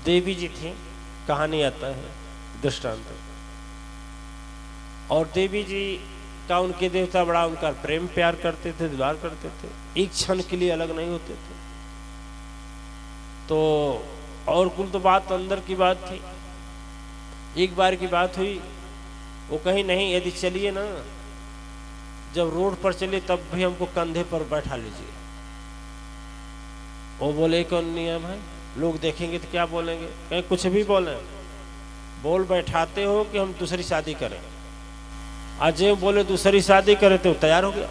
देवी जी थी, कहानी आता है दृष्टांत। और देवी जी का उनके देवता बड़ा उनका प्रेम प्यार करते थे, दुलार करते थे, एक क्षण के लिए अलग नहीं होते थे। तो और कुल तो बात अंदर की बात थी। एक बार की बात हुई, वो कहीं नहीं, यदि चलिए ना, जब रोड पर चले तब भी हमको कंधे पर बैठा लीजिए। वो बोले कौन नियम है, लोग देखेंगे तो क्या बोलेंगे, कहीं कुछ भी बोले, बोल बैठाते हो कि हम दूसरी शादी करें। आज ये बोले दूसरी शादी करें तो तैयार हो गया,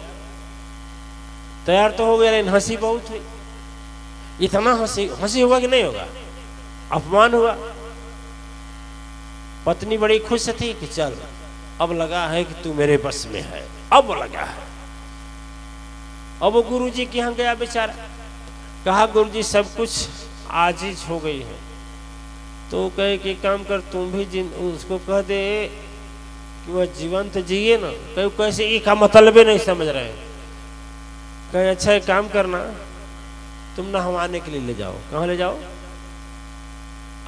तैयार तो हो गया, लेकिन हंसी बहुत हुई। इतना हंसी होगा कि नहीं होगा, अपमान हुआ। पत्नी बड़ी खुश थी कि चल अब लगा है कि तू मेरे बस में है, अब लगा है। अब वो गुरुजी के यहाँ गया बेचारा, कहा गुरुजी सब कुछ आजीज हो गई है। तो कहे कि काम कर, तुम भी उसको कह दे कि वह जीवंत जिए ना। कहे कैसे, ये का मतलब नहीं समझ रहे हैं। कहे अच्छा एक काम करना, तुम नहवाने के लिए ले जाओ। कहाँ ले जाओ?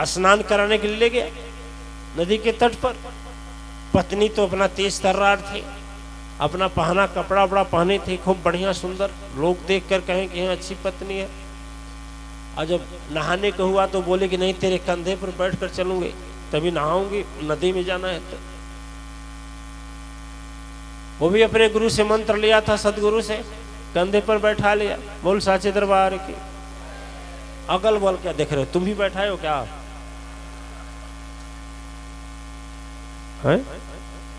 स्नान कराने के लिए ले गया नदी के तट पर। पत्नी तो अपना तेज तर्रार थी, अपना पहना कपड़ा बड़ा पहने थे खूब बढ़िया सुंदर, लोग देख कर कहें कि अच्छी पत्नी है। और जब नहाने को हुआ तो बोले कि नहीं, तेरे कंधे पर बैठ कर चलूंगे तभी नहाऊंगी, नदी में जाना है। तो वो भी अपने गुरु से मंत्र लिया था, सदगुरु से, कंधे पर बैठा लिया। बोल साचे दरबार की। अगल बल क्या देख रहे हो, तुम भी बैठाए हो क्या है?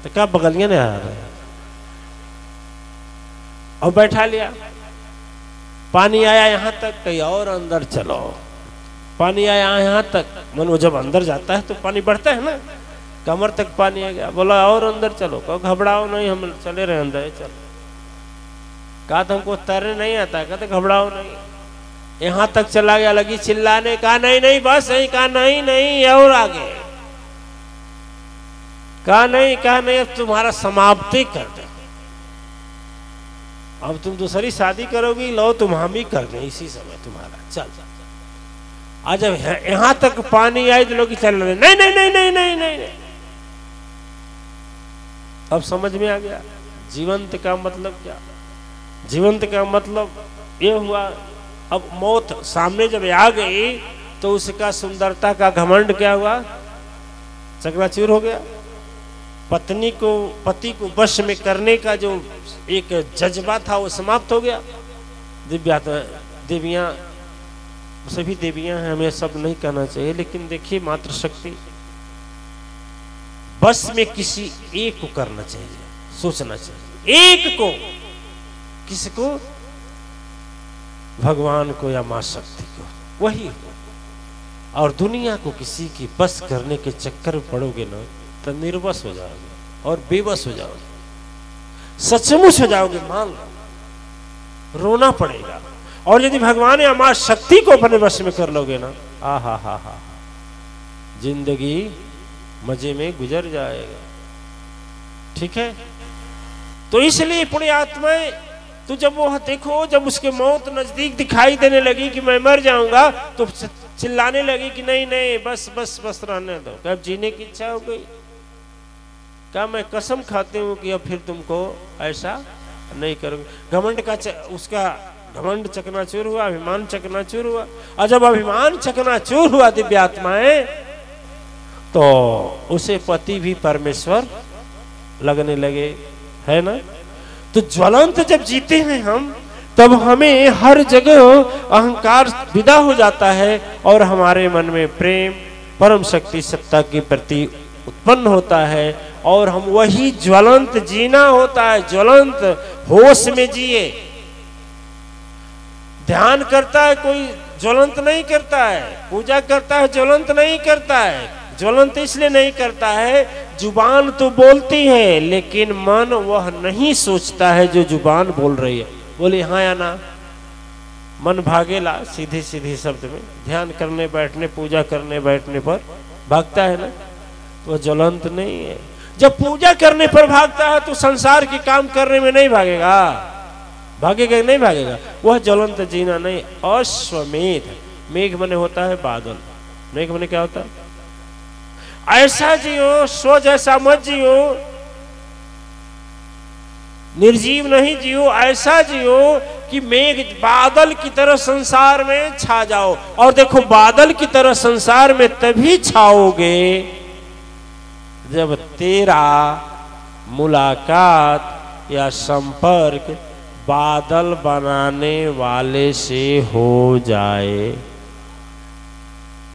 तो क्या बगलियां नहीं आ रहे? और बैठा लिया। पानी आया यहां तक, कहीं और अंदर चलो। पानी आया यहां तक, मन वो जब अंदर जाता है तो पानी बढ़ता है ना, कमर तक पानी आ गया। बोला और अंदर चलो। कहो घबराओ नहीं, हम चले रहे अंदर। चलो। कहा तो हमको तैरने नहीं आता। कहते घबराओ नहीं। यहां तक चला गया, लगी चिल्लाने। कहा नहीं नहीं बस यही। कहा नहीं नहीं और आगे। कहा नहीं अब तुम्हारा समाप्ति कर दे, अब तुम दूसरी शादी करोगी, लो तुम हम ही कर दें इसी समय तुम्हारा। चल आज जब यहां तक पानी आए तो लोग चल रहे नहीं नहीं नहीं नहीं नहीं नहीं, नहीं। अब समझ में आ गया जीवंत का मतलब क्या। जीवंत का मतलब ये हुआ, अब मौत सामने जब आ गई तो उसका सुंदरता का घमंड क्या हुआ, चकनाचूर हो गया। पत्नी को, पति को वश में करने का जो एक जज्बा था वो समाप्त हो गया। देवियां, सभी देवियां हैं, हमें सब नहीं कहना चाहिए, लेकिन देखिए मातृशक्ति बस में किसी एक को करना चाहिए, सोचना चाहिए। एक को, किसको? भगवान को या मां शक्ति को, वही हो। और दुनिया को किसी की बस करने के चक्कर में पड़ोगे ना तो निर्वश हो जाओगे और बेबस हो जाओगे, सचमुच हो जाओगे, मान लो, रोना पड़ेगा। और यदि भगवान या मां शक्ति को अपने वश में कर लोगे ना, हा, जिंदगी मजे में गुजर जाएगा। ठीक है? तो इसलिए पुण्य आत्माएं, तो जब वो देखो, जब उसके मौत नजदीक दिखाई देने लगी कि मैं मर जाऊंगा, तो चिल्लाने लगी कि नहीं नहीं बस बस बस रहने दो। अब जीने की इच्छा हो गई। क्या मैं कसम खाती हूं कि अब फिर तुमको ऐसा नहीं करूंगी। घमंड का उसका घमंड चकनाचूर हुआ, अभिमान चकनाचूर हुआ। और जब अभिमान चकनाचूर हुआ दिव्यात्माएं, तो उसे पति भी परमेश्वर लगने लगे, है ना। तो ज्वलंत जब जीते हैं हम, तब हमें हर जगह अहंकार विदा हो जाता है और हमारे मन में प्रेम परम शक्ति सत्ता के प्रति उत्पन्न होता है। और हम वही ज्वलंत जीना होता है, ज्वलंत होश में जिए। ध्यान करता है कोई, ज्वलंत नहीं करता है। पूजा करता है, ज्वलंत नहीं करता है। ज्वलंत इसलिए नहीं करता है, जुबान तो बोलती है लेकिन मन वह नहीं सोचता है जो जुबान बोल रही है। बोले हाँ या ना, मन भागेला सीधे सीधे शब्द में। ध्यान करने बैठने, पूजा करने बैठने पर भागता है ना, तो वह ज्वलंत नहीं है। जब पूजा करने पर भागता है तो संसार के काम करने में नहीं भागेगा, भागेगा नहीं भागेगा, वह ज्वलंत जीना नहीं। अश्वमेध, मेघ मने होता है बादल, नेक मैंने क्या होता है? ऐसा जियो, सो जैसा मत जियो, निर्जीव नहीं जियो, ऐसा जियो कि मेघ बादल की तरह संसार में छा जाओ। और देखो, बादल की तरह संसार में तभी छाओगे जब तेरा मुलाकात या संपर्क बादल बनाने वाले से हो जाए।